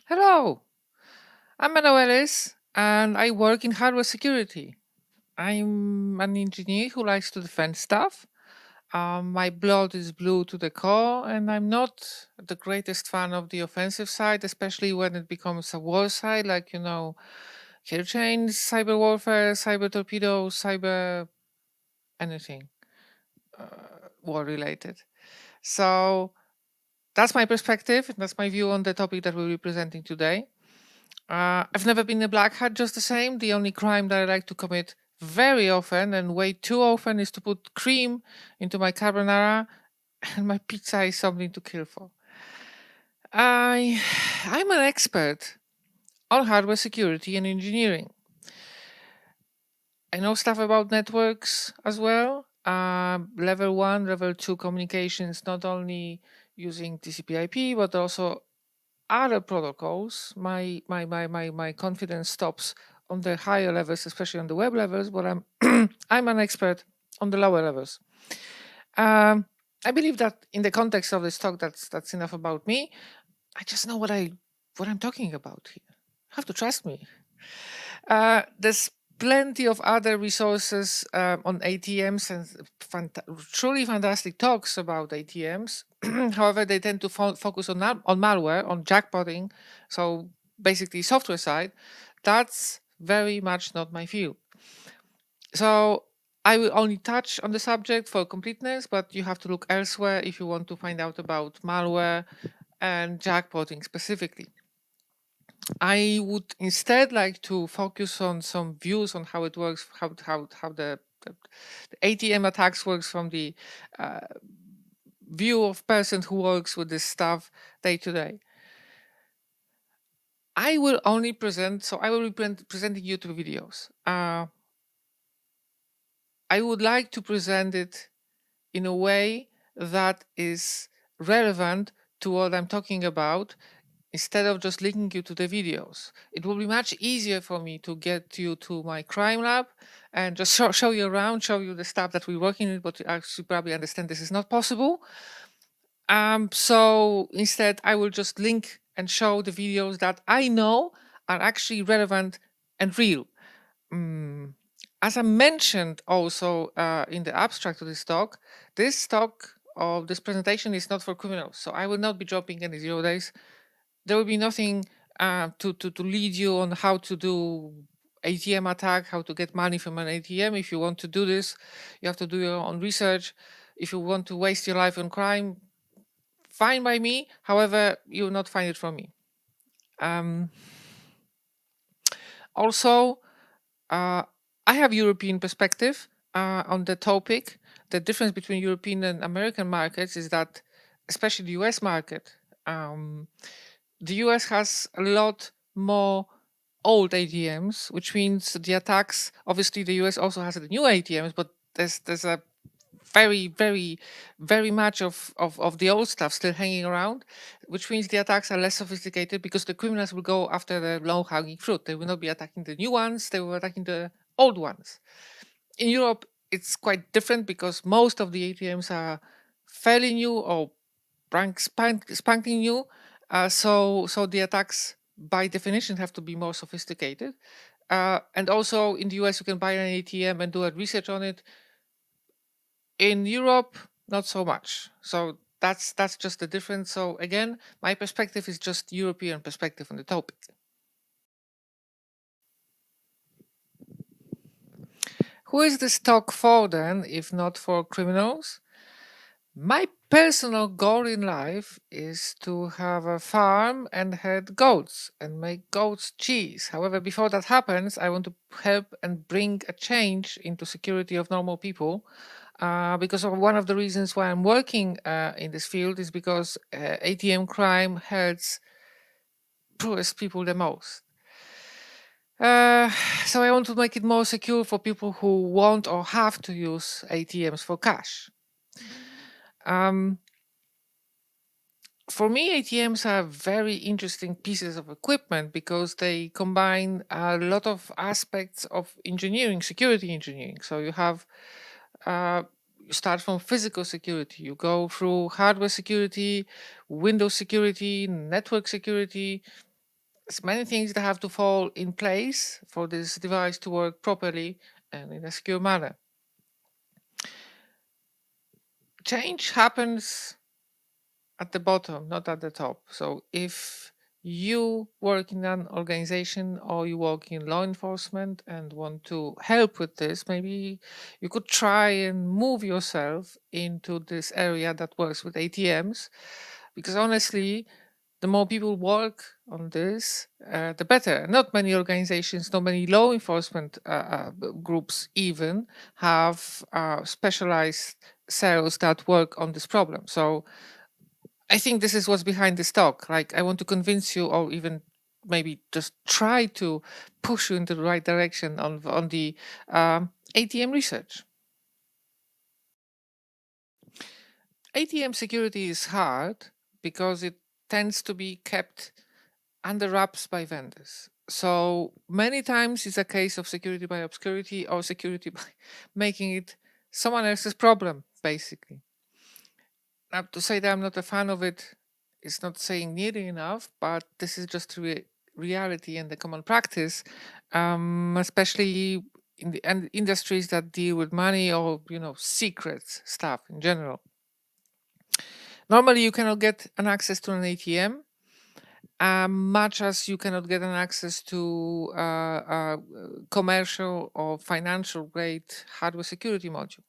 Hello, I'm Manuelis and I work in hardware security. I'm an engineer who likes to defend stuff. My blood is blue to the core, and I'm not the greatest fan of the offensive side, especially when it becomes a war side, like, kill chains, cyber warfare, cyber torpedoes, cyber anything war related. So that's my perspective. That's my view on the topic that we'll be presenting today. I've never been a black hat just the same. The only crime that I like to commit very often and way too often is to put cream into my carbonara, and my pizza is something to kill for. I, I'm an expert on hardware security and engineering. I know stuff about networks as well. Level 1, level 2 communications, not only using TCP/IP, but also other protocols. My confidence stops on the higher levels, especially on the web levels, but I'm I'm an expert on the lower levels. I believe that in the context of this talk, that's enough about me. I just know what I'm talking about here. You have to trust me. There's plenty of other resources on ATMs and truly fantastic talks about ATMs. However, they tend to focus on malware, on jackpotting, so basically software side. That's very much not my field. So I will only touch on the subject for completeness, but you have to look elsewhere if you want to find out about malware and jackpotting specifically. I would instead like to focus on some views on how it works, how the ATM attacks works from the uh, view of person who works with this stuff day to day. I will only present, so I will be presenting you two videos. I would like to present it in a way that is relevant to what I'm talking about, instead of just linking you to the videos. It will be much easier for me to get you to my crime lab and just show you around, show you the stuff that we're working with, but you actually probably understand this is not possible. So instead, I will just link and show the videos that I know are actually relevant and real. Mm, As I mentioned also in the abstract of this talk or this presentation is not for criminals. So I will not be dropping any 0 days. There will be nothing to lead you on how to do ATM attack, how to get money from an ATM. If you want to do this, you have to do your own research. If you want to waste your life on crime, fine by me. However, you will not find it from me. Um, Also, I have European perspective on the topic. The difference between European and American markets is that, especially the US market, the US has a lot more old ATMs, which means the attacks. Obviously, the US also has the new ATMs, but there's a very much of the old stuff still hanging around, which means the attacks are less sophisticated because the criminals will go after the low hanging fruit. They will not be attacking the new ones, they will be attacking the old ones. In Europe, it's quite different because most of the ATMs are fairly new or spanking new. So the attacks by definition have to be more sophisticated. And also in the US, you can buy an ATM and do a research on it. In Europe, not so much. So that's just the difference. So again, my perspective is just European perspective on the topic. Who is this talk for then, if not for criminals? My personal goal in life is to have a farm and herd goats and make goats cheese. However, before that happens, I want to help and bring a change into security of normal people. Because of one of the reasons why I'm working in this field is because ATM crime hurts poorest people the most. Uh, so I want to make it more secure for people who want or have to use ATMs for cash. Um, for me, ATMs are very interesting pieces of equipment because they combine a lot of aspects of engineering, security engineering. So you have, you start from physical security, you go through hardware security, Windows security, network security, There's many things that have to fall in place for this device to work properly and in a secure manner. Change happens at the bottom, not at the top. So if you work in an organization or you work in law enforcement and want to help with this, maybe you could try and move yourself into this area that works with ATMs. Because honestly, the more people work on this, the better. Not many organizations, not many law enforcement groups even have specialized cells that work on this problem. So I think this is what's behind this talk. Like, I want to convince you, or even maybe just try to push you into the right direction on the ATM research. ATM security is hard because it tends to be kept under wraps by vendors. So many times it's a case of security by obscurity or security by making it someone else's problem, basically. Now, to say that I'm not a fan of it is not saying nearly enough, but this is just reality and the common practice, especially in the industries that deal with money or secrets stuff in general. Normally, you cannot get an access to an ATM, much as you cannot get an access to commercial or financial grade hardware security module.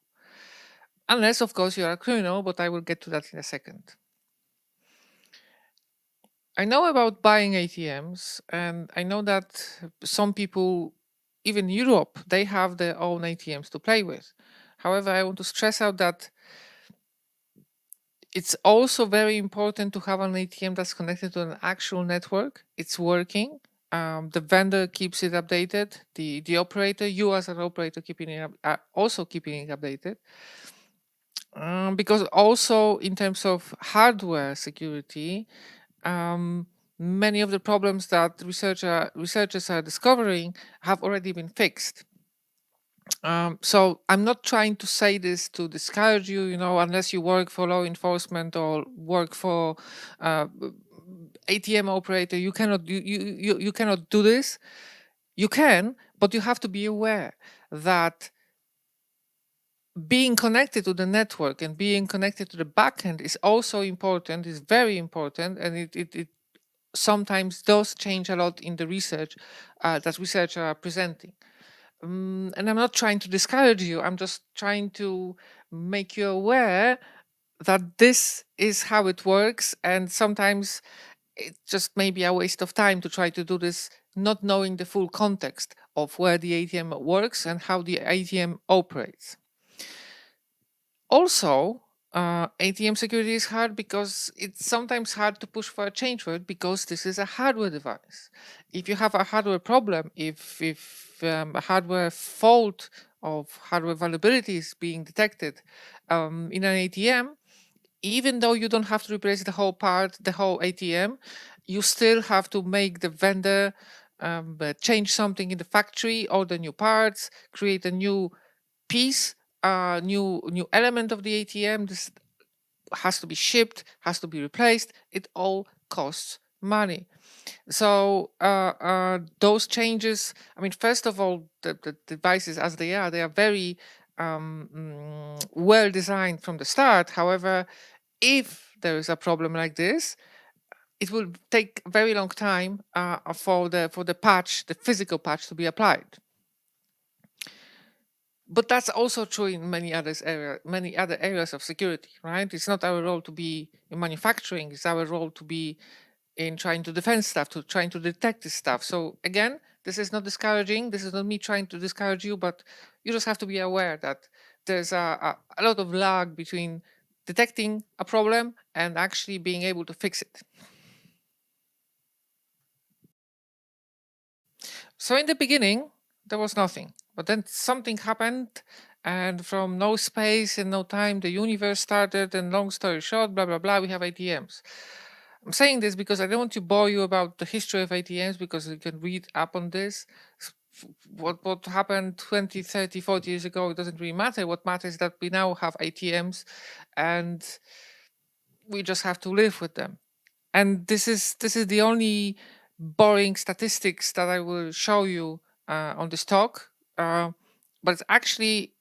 Unless, of course, you are a criminal, but I will get to that in a second. I know about buying ATMs, and I know that some people, even Europe, they have their own ATMs to play with. However, I want to stress out that it's also very important to have an ATM that's connected to an actual network. It's working. The vendor keeps it updated. The operator, you as an operator, keeping it also keeping it updated. Because also in terms of hardware security, many of the problems that researchers are discovering have already been fixed. So I'm not trying to say this to discourage you, unless you work for law enforcement or work for ATM operator, you cannot do this. You can, but you have to be aware that being connected to the network and being connected to the backend is also important, is very important, and it sometimes does change a lot in the research that researchers are presenting. And I'm not trying to discourage you, I'm just trying to make you aware that this is how it works, and sometimes it just may be a waste of time to try to do this not knowing the full context of where the ATM works and how the ATM operates. Also, ATM security is hard because it's sometimes hard to push for a change word because this is a hardware device. If you have a hardware problem, if a hardware fault of hardware vulnerability is being detected in an ATM, even though you don't have to replace the whole ATM, you still have to make the vendor change something in the factory, order new parts, create a new piece, new element of the ATM. This has to be shipped, has to be replaced. It all costs money. So those changes, I mean, first of all, the devices as they are very well designed from the start. However, if there is a problem like this, it will take a very long time for the patch, the physical patch, to be applied. But that's also true in many other areas of security, right? It's not our role to be in manufacturing; it's our role to be in trying to defend stuff, to trying to detect this stuff. So again, this is not discouraging. This is not me trying to discourage you, but you just have to be aware that there's a lot of lag between detecting a problem and actually being able to fix it. So in the beginning, there was nothing, but then something happened, and from no space and no time, the universe started. And long story short, blah blah blah, we have ATMs. I'm saying this because I don't want to bore you about the history of ATMs, because you can read up on this. What happened 20, 30, 40 years ago, it doesn't really matter. What matters is that we now have ATMs, and we just have to live with them. And this is the only boring statistics that I will show you on this talk, but it's actually,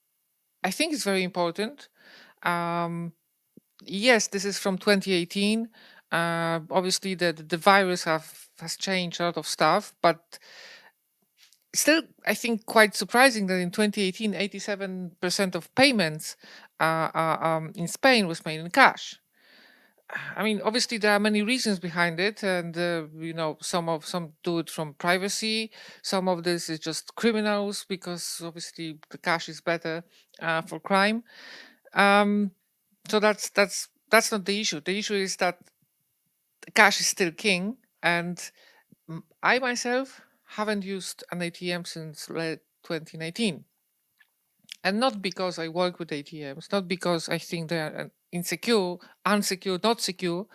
I think it's very important. Um, yes, this is from 2018. Obviously, the virus has changed a lot of stuff, but still, I think quite surprising that in 2018, 87% of payments in Spain was made in cash. I mean, obviously there are many reasons behind it, and some do it from privacy. Some of this is just criminals because obviously the cash is better for crime. Um, so that's not the issue. The issue is that the cash is still king, and I myself haven't used an ATM since late 2019, and not because I work with ATMs, not because I think they are insecure, unsecure, not secure.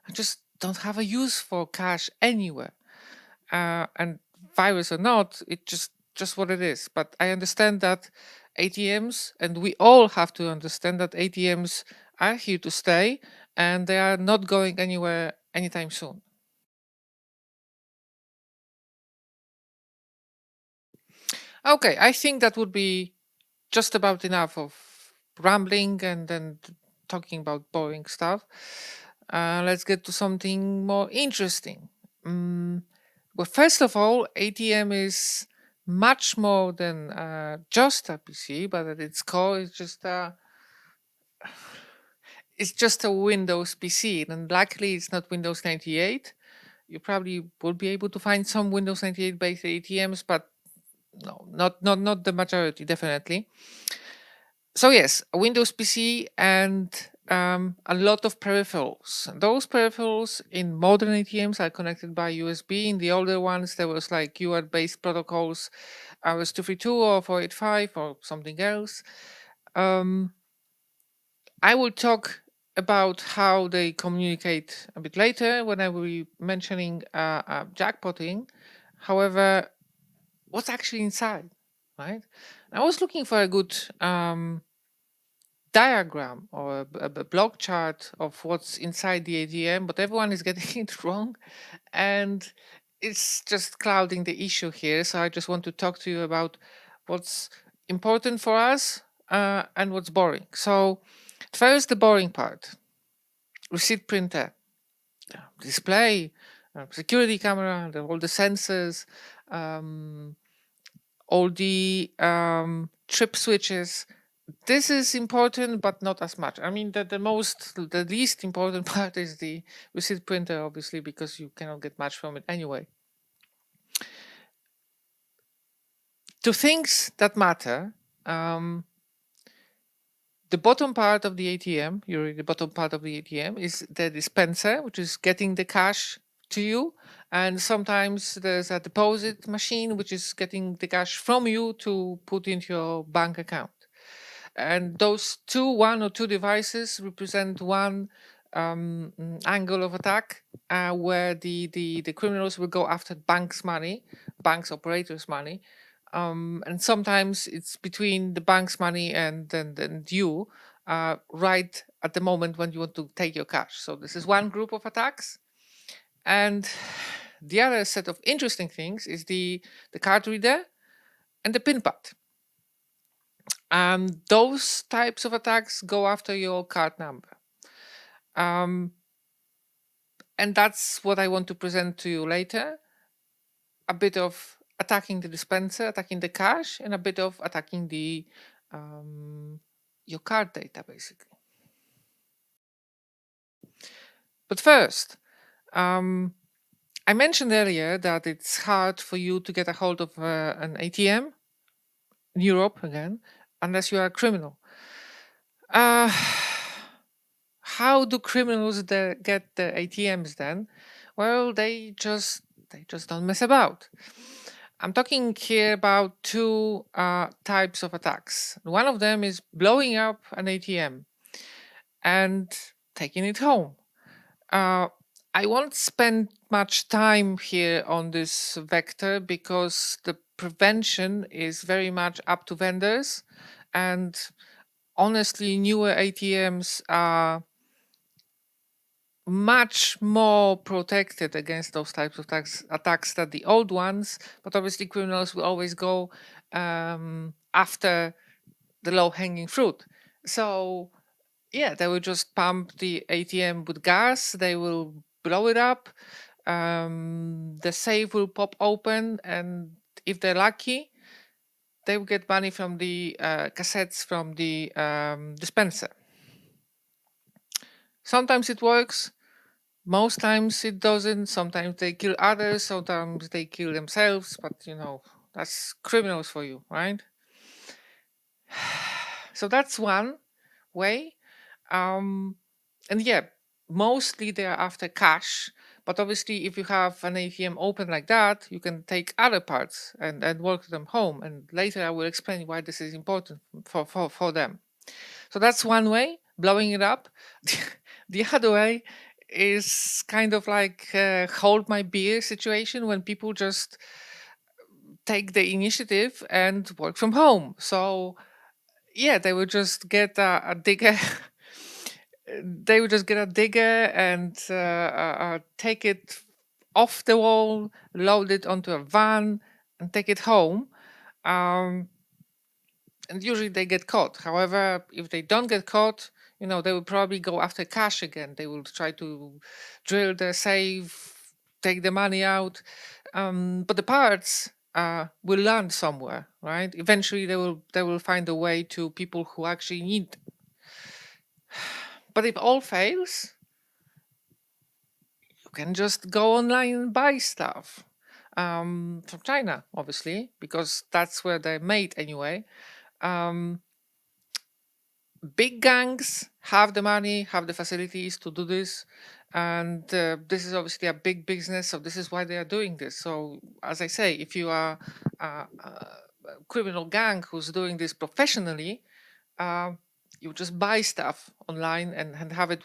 I just don't have a use for cash anywhere. And virus or not, it just what it is. But I understand that ATMs, and we all have to understand that ATMs are here to stay, and they are not going anywhere anytime soon. Okay, I think that would be just about enough of rambling and then talking about boring stuff. Let's get to something more interesting. Mm, well, first of all, ATM is much more than just a PC, but at its core, it's just a Windows PC, and luckily, it's not Windows 98. You probably will be able to find some Windows 98 based ATMs, but no, not the majority, definitely. So yes, a Windows PC and a lot of peripherals. Those peripherals in modern ATMs are connected by USB. In the older ones, there was like UART-based protocols, RS-232 or 485 or something else. Um, I will talk about how they communicate a bit later when I will be mentioning jackpotting. However, what's actually inside, right? I was looking for a good diagram or a block chart of what's inside the ATM, but everyone is getting it wrong, and it's just clouding the issue here. So I just want to talk to you about what's important for us and what's boring. So first, the boring part: receipt printer, display, security camera, all the sensors, um, all the trip switches. This is important, but not as much. I mean, the least important part is the receipt printer, obviously, because you cannot get much from it anyway. To things that matter, um, the bottom part of the ATM, the bottom part of the ATM is the dispenser, which is getting the cash to you. And sometimes there's a deposit machine, which is getting the cash from you to put into your bank account. And those one or two devices represent one angle of attack where the criminals will go after banks' money, banks' operators' money. And sometimes it's between the bank's money and you right at the moment when you want to take your cash. So this is one group of attacks. And the other set of interesting things is the card reader and the pin pad. Those types of attacks go after your card number. Um, and that's what I want to present to you later. A bit of attacking the dispenser, attacking the cash, and a bit of attacking your card data, basically. But first, I mentioned earlier that it's hard for you to get a hold of an ATM in Europe again, unless you are a criminal. Uh, how do criminals get the ATMs then? Well, they just don't mess about. I'm talking here about two types of attacks. One of them is blowing up an ATM and taking it home. Uh, I won't spend much time here on this vector because the prevention is very much up to vendors, and honestly, newer ATMs are much more protected against those types of attacks than the old ones. But obviously, criminals will always go after the low-hanging fruit. So yeah, they will just pump the ATM with gas. They will blow it up. The safe will pop open, and if they're lucky, they will get money from the cassettes from the dispenser. Sometimes it works. Most times it doesn't. Sometimes they kill others. Sometimes they kill themselves. But that's criminals for you, right? So that's one way. Um, and yeah, mostly they're after cash. But obviously, if you have an ATM open like that, you can take other parts and work them home. And later I will explain why this is important for them. So that's one way, blowing it up. The other way is kind of like hold my beer situation when people just take the initiative and work from home. So yeah, they would just get a digger. They would just get a digger and take it off the wall, load it onto a van, and take it home. Um, and usually they get caught. However, if they don't get caught, they will probably go after cash again. They will try to drill the safe, take the money out. But the parts will land somewhere, right? Eventually, they will find a way to people who actually need. But if all fails, you can just go online and buy stuff from China, obviously, because that's where they're made anyway. Um, Big gangs have the money, have the facilities to do this, and this is obviously a big business. So this is why they are doing this. So as I say, if you are a criminal gang who's doing this professionally, uh, you just buy stuff online and have it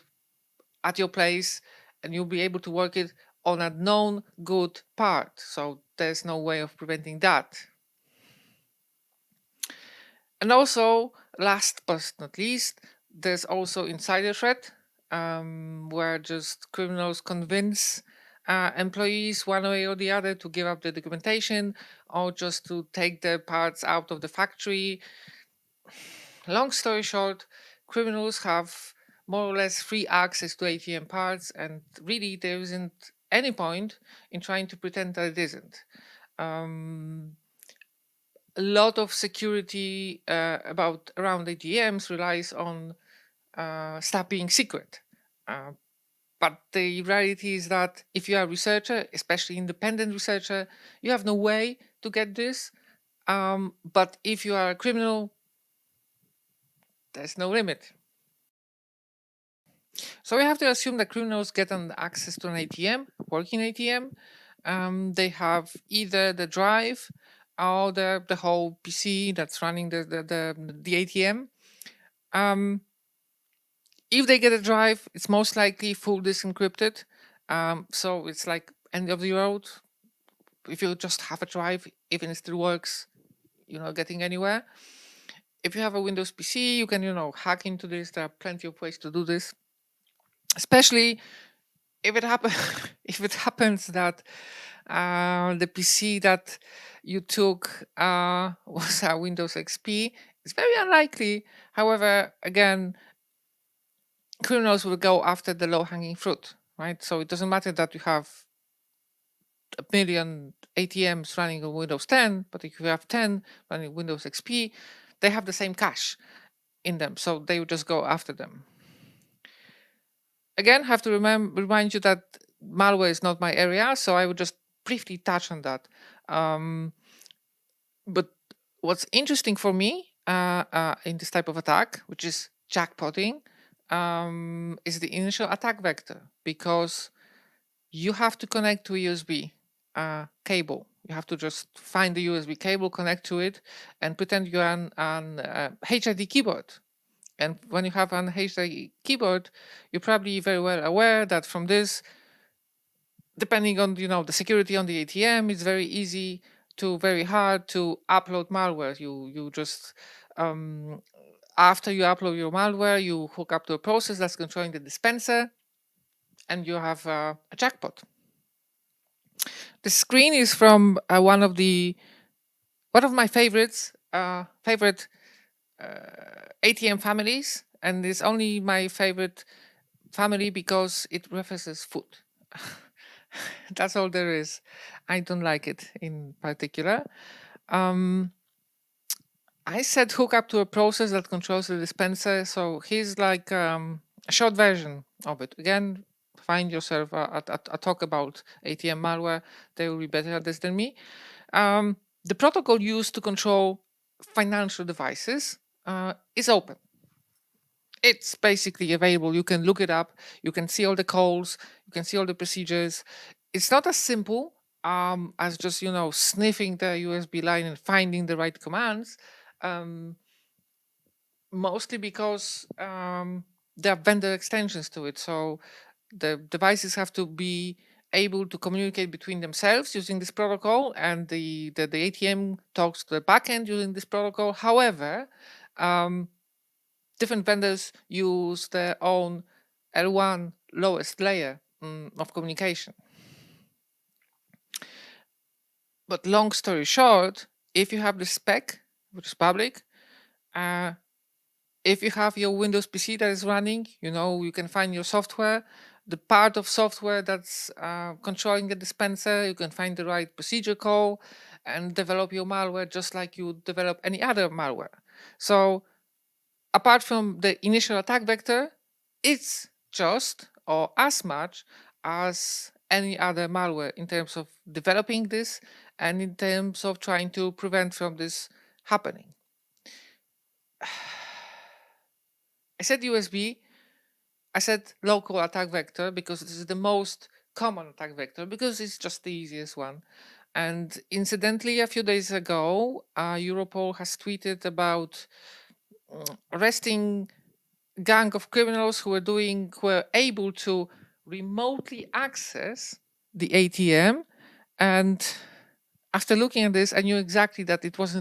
at your place, and you'll be able to work it on a known good part. So there's no way of preventing that. And also, last but not least, there's also insider threat, where just criminals convince employees one way or the other to give up the documentation or just to take the parts out of the factory. Long story short, criminals have more or less free access to ATM parts, and really there isn't any point in trying to pretend that it isn't. A lot of security about around ATMs relies on stuff being secret. Uh, but the reality is that if you are a researcher, especially independent researcher, you have no way to get this. But if you are a criminal, there's no limit. So we have to assume that criminals get an access to an ATM, working ATM. They have either the drive or the whole PC that's running the ATM. If they get a drive, it's most likely full disk encrypted. So it's like end of the road. If you just have a drive, even if it still works, you're not getting anywhere. If you have a Windows PC, you can, hack into this. There are plenty of ways to do this. Especially if it happens, if it happens that the PC that you took was a Windows XP, it's very unlikely. However, again, criminals will go after the low-hanging fruit, right? So it doesn't matter that you have a million ATMs running on Windows 10, but if you have 10 running Windows XP, they have the same cache in them, so they will just go after them. Again, have to remind you that malware is not my area, so I would just briefly touch on that. But what's interesting for me in this type of attack, which is jackpotting, is the initial attack vector, because you have to connect to a USB cable. You have to just find the USB cable, connect to it, and pretend you're an HID keyboard. And when you have an HID keyboard, you're probably very well aware that from this, depending on the security on the ATM, it's very easy to very hard to upload malware. You just after you upload your malware, you hook up to a process that's controlling the dispenser, and you have a jackpot. The screen is from one of my favorite ATM families, and it's only my favorite family because it references food. That's all there is. I don't like it in particular. Um, I said hook up to a process that controls the dispenser. So here's like a short version of it. Again, find yourself a talk about ATM malware. They will be better at this than me. The protocol used to control financial devices is open. It's basically available. You can look it up. You can see all the calls. You can see all the procedures. It's not as simple as just sniffing the USB line and finding the right commands. Um, Mostly because there are vendor extensions to it. So the devices have to be able to communicate between themselves using this protocol, and the ATM talks to the backend using this protocol. However, um, different vendors use their own L1 lowest layer of communication. But long story short, if you have the spec, which is public, uh, if you have your Windows PC that is running, you can find your software, the part of software that's controlling the dispenser, you can find the right procedure call and develop your malware just like you develop any other malware. So apart from the initial attack vector, it's just or as much as any other malware in terms of developing this and in terms of trying to prevent from this happening. I said USB, I said local attack vector because this is the most common attack vector because it's just the easiest one. And incidentally, a few days ago, Europol has tweeted about arresting gang of criminals who were able to remotely access the ATM. And after looking at this, I knew exactly that it was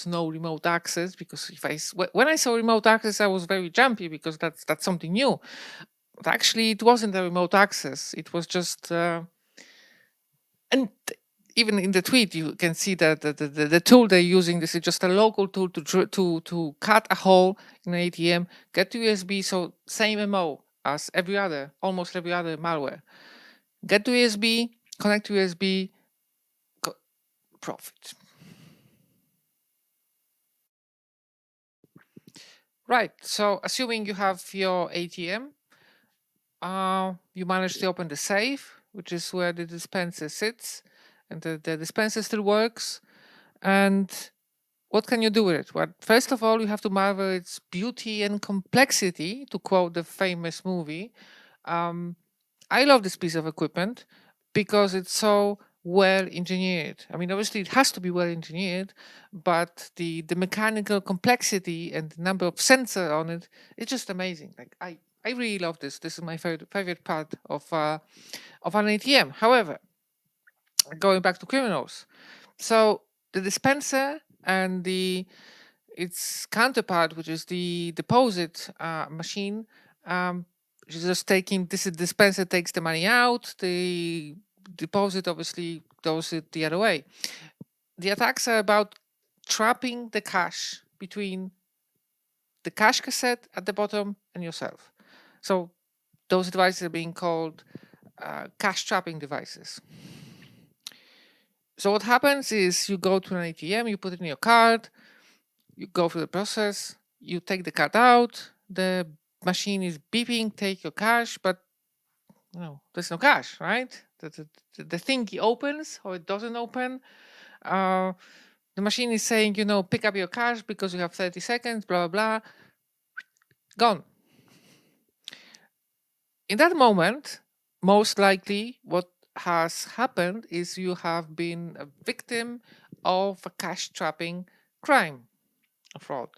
no remote access, because when I saw remote access, I was very jumpy because that's something new. But actually, it wasn't a remote access. It was just and even in the tweet, you can see that the tool they're using, this is just a local tool to cut a hole in an ATM, get to USB. So same MO as almost every other malware. Get to USB, connect to USB, profit. Right. So assuming you have your ATM, you manage to open the safe, which is where the dispenser sits, and the dispenser still works. And what can you do with it? Well, first of all, you have to marvel its beauty and complexity, to quote the famous movie. I love this piece of equipment because it's so well engineered. I mean, obviously, it has to be well engineered, but the mechanical complexity and the number of sensors on it, it's just amazing. Like I really love this. This is my favorite part of an ATM. However, going back to criminals, so the dispenser and its counterpart, which is the deposit machine, which is just taking this. Dispenser takes the money out. The deposit obviously goes it the other way. The attacks are about trapping the cash between the cash cassette at the bottom and yourself. So those devices are being called cash trapping devices. So what happens is you go to an ATM, you put it in your card, you go through the process, you take the card out, the machine is beeping, take your cash, but there's no cash, right? The thingy opens or it doesn't open. The machine is saying, pick up your cash because you have 30 seconds, blah, blah, blah. Gone. In that moment, most likely what has happened is you have been a victim of a cash trapping crime, a fraud.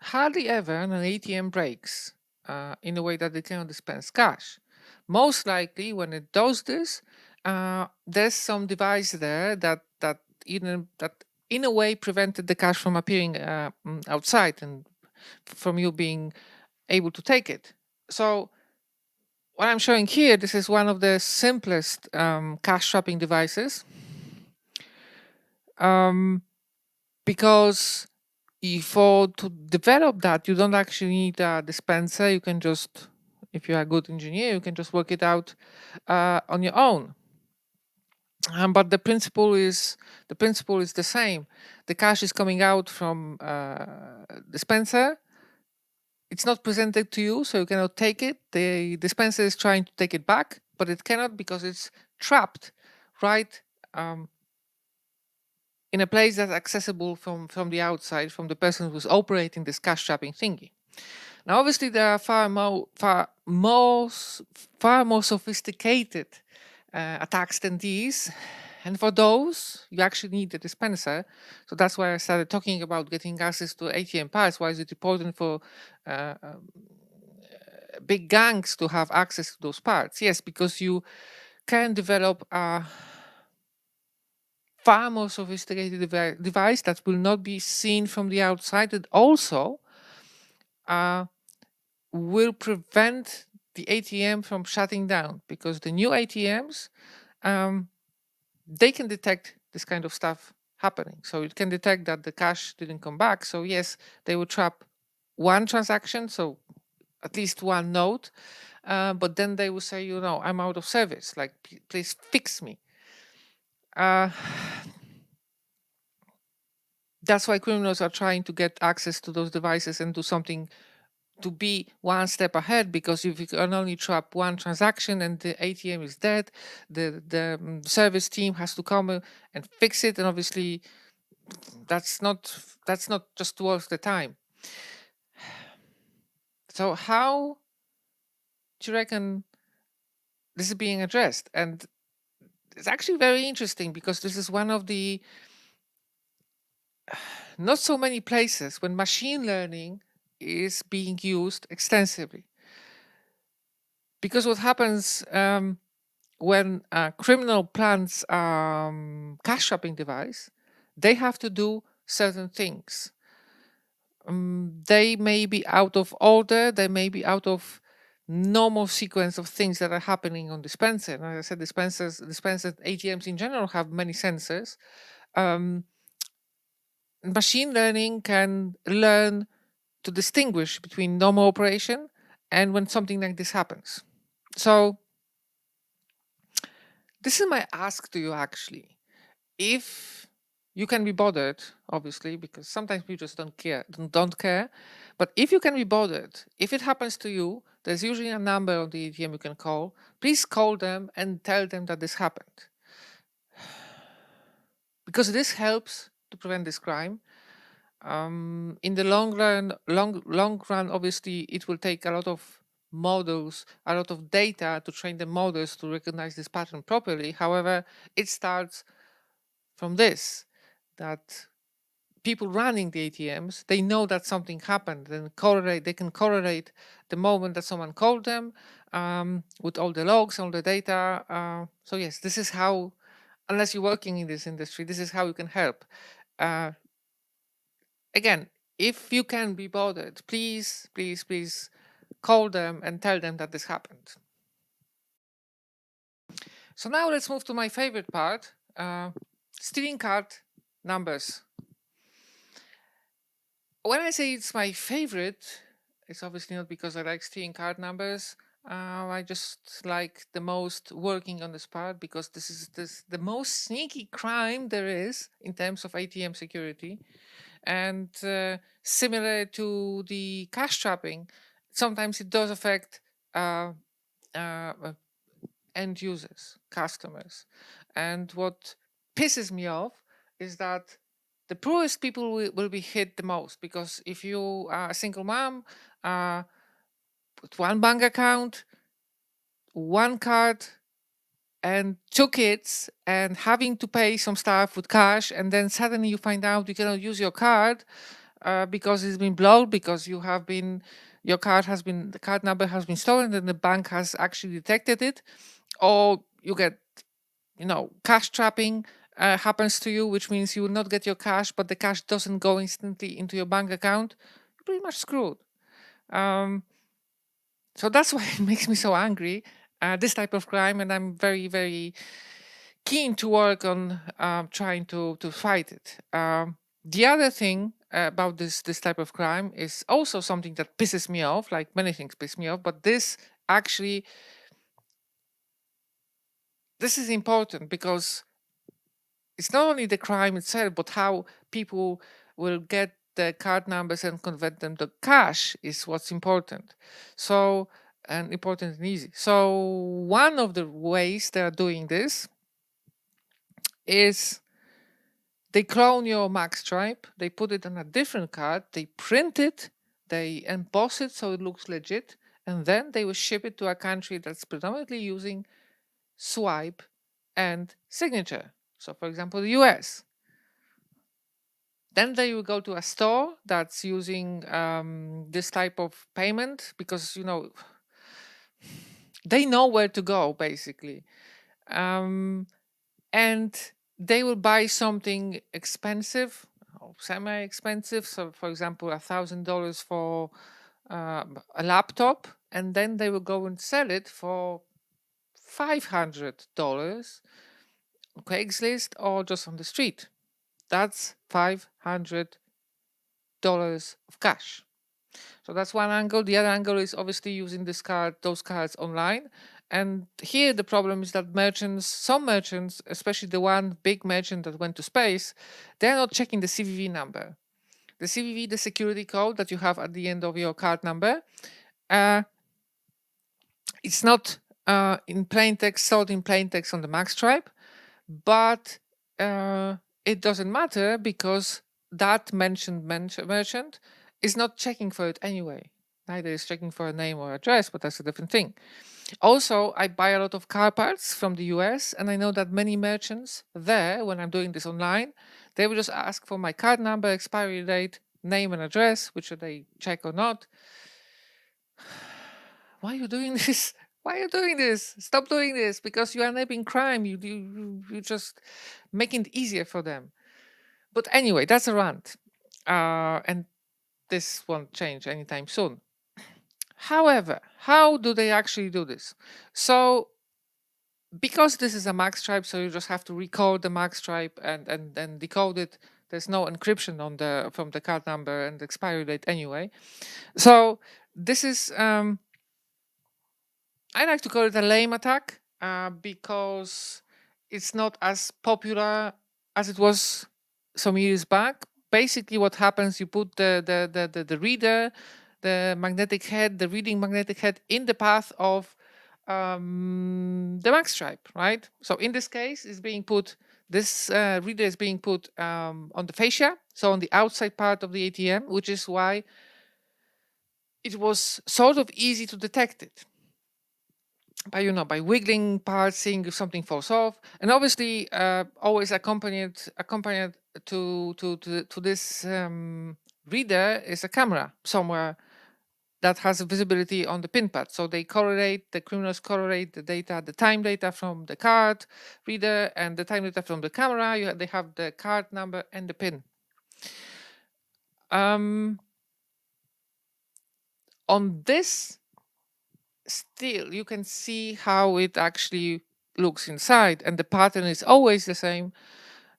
Hardly ever an ATM breaks in a way that it cannot dispense cash. Most likely, when it does this, there's some device there that in a way prevented the cash from appearing outside and from you being able to take it. So what I'm showing here, this is one of the simplest cash trapping devices, because to develop that, you don't actually need a dispenser. You can just, if you're a good engineer, you can just work it out on your own. But the principle is the same. The cash is coming out from dispenser. It's not presented to you, so you cannot take it. The dispenser is trying to take it back, but it cannot because it's trapped right in a place that's accessible from the outside, from the person who's operating this cash trapping thingy. Now, obviously, there are far more sophisticated attacks than these, and for those, you actually need the dispenser. So that's why I started talking about getting access to ATM parts. Why is it important for big gangs to have access to those parts? Yes, because you can develop a far more sophisticated device that will not be seen from the outside, and also will prevent the ATM from shutting down, because the new ATMs, they can detect this kind of stuff happening. So it can detect that the cash didn't come back. So yes, they will trap one transaction, so at least one node, but then they will say, I'm out of service, like, please fix me. That's why criminals are trying to get access to those devices and do something to be one step ahead, because if you can only trap one transaction and the ATM is dead, the service team has to come and fix it, and obviously that's not just worth the time. So how do you reckon this is being addressed? And it's actually very interesting, because this is one of the not so many places when machine learning is being used extensively. Because what happens when a criminal plans cash trapping device, they have to do certain things. They may be out of order, they may be out of normal sequence of things that are happening on dispenser. And as I said, dispensers, ATMs in general have many sensors. Machine learning can learn to distinguish between normal operation and when something like this happens. So this is my ask to you, actually. If you can be bothered, obviously, because sometimes we just don't care. But if you can be bothered, if it happens to you, there's usually a number on the ATM you can call. Please call them and tell them that this happened, because this helps to prevent this crime. In the long run, obviously, it will take a lot of models, a lot of data to train the models to recognize this pattern properly. However, it starts from this, that people running the ATMs, they know that something happened, and they can correlate the moment that someone called them with all the logs, all the data. So yes, this is how, unless you're working in this industry, this is how you can help. Again, if you can be bothered, please call them and tell them that this happened. So now let's move to my favorite part, stealing card numbers. When I say it's my favorite, it's obviously not because I like stealing card numbers. I just like the most working on this part, because this is the most sneaky crime there is in terms of ATM security. And similar to the cash trapping, sometimes it does affect uh, end users, customers. And what pisses me off is that the poorest people will be hit the most, because if you are a single mom with one bank account, one card, and two kids, and having to pay some stuff with cash, and then suddenly you find out you cannot use your card because it's been blocked, because your the card number has been stolen, and the bank has actually detected it, or you get, cash trapping happens to you, which means you will not get your cash, but the cash doesn't go instantly into your bank account. You're pretty much screwed. So that's why it makes me so angry, this type of crime, and I'm very, very keen to work on trying to fight it. The other thing about this type of crime is also something that pisses me off. Like many things piss me off, but this actually, this is important because it's not only the crime itself, but how people will get the card numbers and convert them to cash is what's important. So, and important and easy. So one of the ways they are doing this is they clone your magstripe, they put it on a different card, they print it, they emboss it so it looks legit, and then they will ship it to a country that's predominantly using swipe and signature. So, for example, the US. Then they will go to a store that's using this type of payment because, they know where to go basically. Um, and they will buy something expensive or semi-expensive. So, for example, $1,000 for a laptop, and then they will go and sell it for $500 on Craigslist or just on the street. That's $500 of cash. So that's one angle. The other angle is obviously using those cards online. And here the problem is that some merchants, especially the one big merchant that went to space, they're not checking the CVV number. The CVV, the security code that you have at the end of your card number, uh, it's not in plain text, stored in plain text on the magstripe, but it doesn't matter because that mentioned merchant is not checking for it anyway. Neither is checking for a name or address, but that's a different thing. Also, I buy a lot of car parts from the US, and I know that many merchants there, when I'm doing this online, they will just ask for my card number, expiry date, name, and address, which they check or not. Why are you doing this? Why are you doing this? Stop doing this because you are enabling crime. You just making it easier for them. But anyway, that's a rant, and this won't change anytime soon. However, how do they actually do this? So because this is a magstripe, so you just have to recode the magstripe and then decode it. There's no encryption on the from the card number and the expiry date anyway. So this is I like to call it a lame attack because it's not as popular as it was some years back. Basically, what happens, you put the reader, the magnetic head, the reading magnetic head in the path of the magstripe, right? So in this case, this reader is being put on the fascia, so on the outside part of the ATM, which is why it was sort of easy to detect it by wiggling parts, seeing if something falls off, and obviously always accompanied to this reader is a camera somewhere that has a visibility on the pin pad. So the criminals correlate the data, the time data from the card reader and the time data from the camera. They have the card number and the pin. On this, still you can see how it actually looks inside, and the pattern is always the same.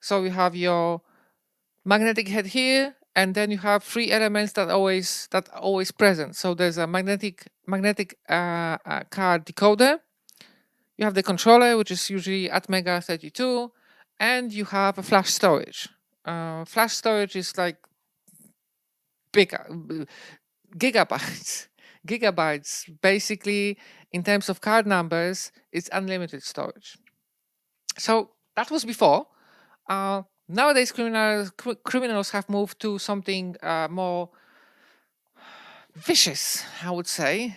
So you have your magnetic head here, and then you have three elements that always present. So there's a magnetic card decoder. You have the controller, which is usually Atmega 32, and you have a flash storage. Flash storage is like big gigabytes. Gigabytes. Basically, in terms of card numbers, it's unlimited storage. So that was before. Nowadays, criminals have moved to something more vicious, I would say.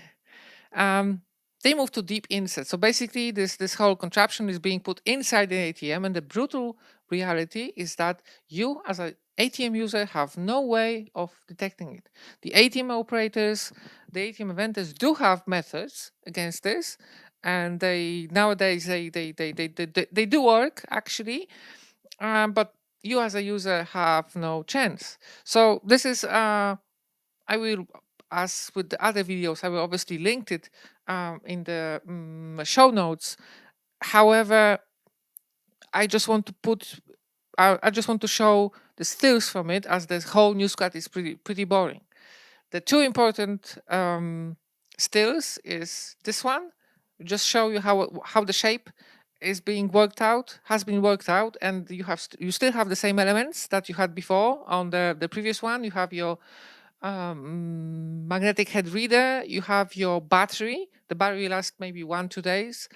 They moved to deep inset. So basically, this whole contraption is being put inside the ATM, and the brutal reality is that you, as an ATM user, have no way of detecting it. The ATM operators, the ATM vendors do have methods against this, and they nowadays they do work actually, but you as a user have no chance. So this is as with the other videos, I will obviously link it in the show notes. However, I just want to put, I just want to show the stills from it, as the whole news cut is pretty boring. The two important stills is this one, just show you how the shape is being worked out, has been worked out, and you still have the same elements that you had before on the previous one. You have your magnetic head reader, you have your battery. The battery lasts maybe 1-2 days.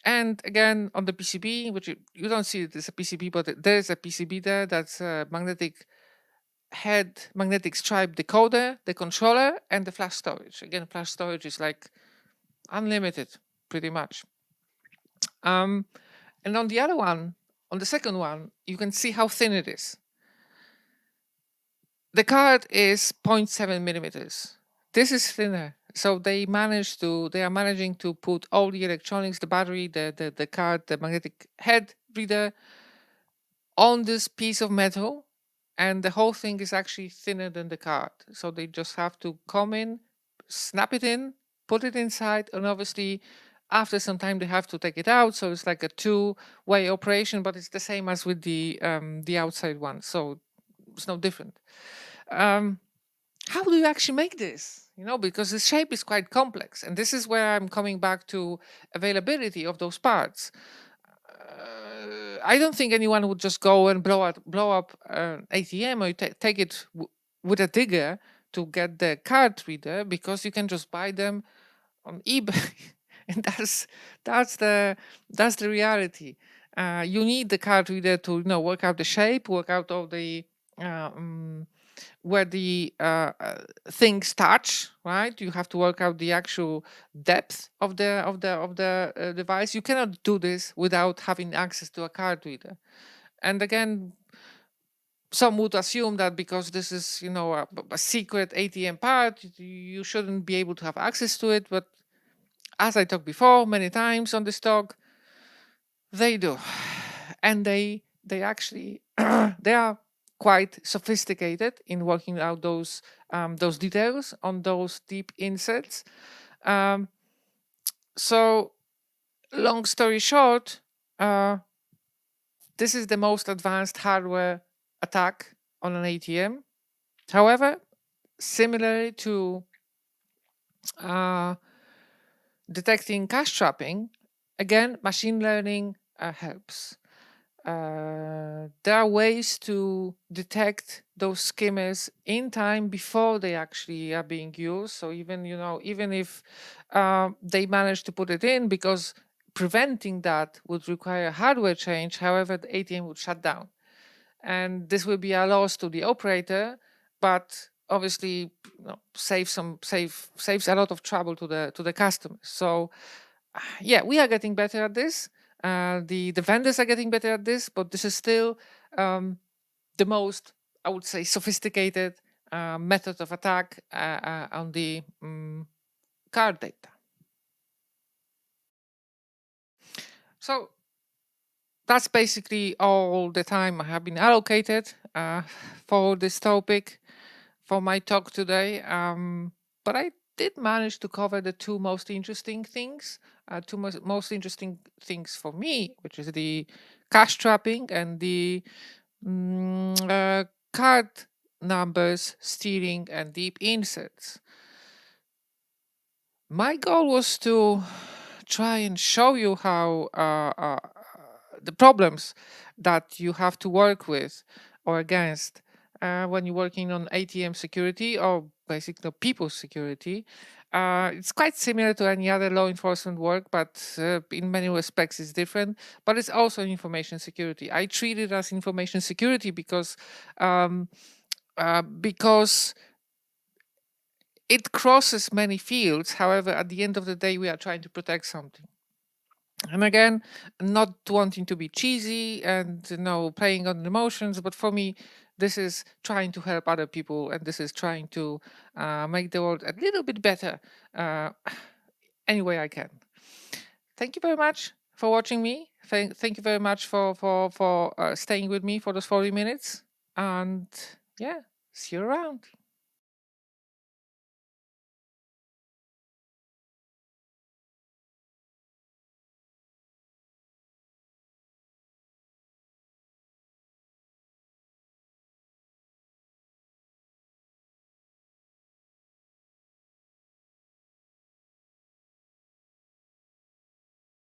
And again, on the PCB, which you don't see it as a PCB, but there's a PCB there that's a magnetic head, magnetic stripe decoder, the controller, and the flash storage. Again, flash storage is like unlimited, pretty much. And on the other one, on the second one, you can see how thin it is. The card is 0.7 millimeters. This is thinner. So they are managing to put all the electronics, the battery, the card, the magnetic head reader on this piece of metal, and the whole thing is actually thinner than the card. So they just have to come in, snap it in, put it inside, and obviously after some time they have to take it out. So it's like a two-way operation, but it's the same as with the outside one. So it's no different. How do you actually make this? Because the shape is quite complex, and this is where I'm coming back to availability of those parts. I don't think anyone would just go and blow up an ATM or take it with a digger to get the card reader, because you can just buy them on eBay, and that's the reality. You need the card reader to work out the shape, work out all the where the things touch, right? You have to work out the actual depth of the device. You cannot do this without having access to a card reader. And again, some would assume that because this is a secret ATM part, you shouldn't be able to have access to it. But as I talked before many times on this talk, they do, and they actually they are quite sophisticated in working out those details on those deep insets. So long story short, this is the most advanced hardware attack on an ATM. However, similarly to detecting cash trapping, again, machine learning helps. There are ways to detect those skimmers in time before they actually are being used. So even if they manage to put it in, because preventing that would require a hardware change. However, the ATM would shut down, and this will be a loss to the operator, but obviously saves a lot of trouble to the customer. So yeah, we are getting better at this. The vendors are getting better at this, but this is still the most, I would say, sophisticated method of attack on the card data. So that's basically all the time I have been allocated for this topic for my talk today. But I did manage to cover the two most interesting things, most interesting things for me, which is the cash trapping and the card numbers stealing and deep insets. My goal was to try and show you how the problems that you have to work with or against when you're working on ATM security, or basically people's security. It's quite similar to any other law enforcement work, but in many respects it's different. But it's also information security. I treat it as information security because it crosses many fields. However, at the end of the day, we are trying to protect something. And again, not wanting to be cheesy and playing on emotions, but for me, this is trying to help other people, and this is trying to make the world a little bit better any way I can. Thank you very much for watching me. Thank you very much for staying with me for those 40 minutes. And yeah, see you around.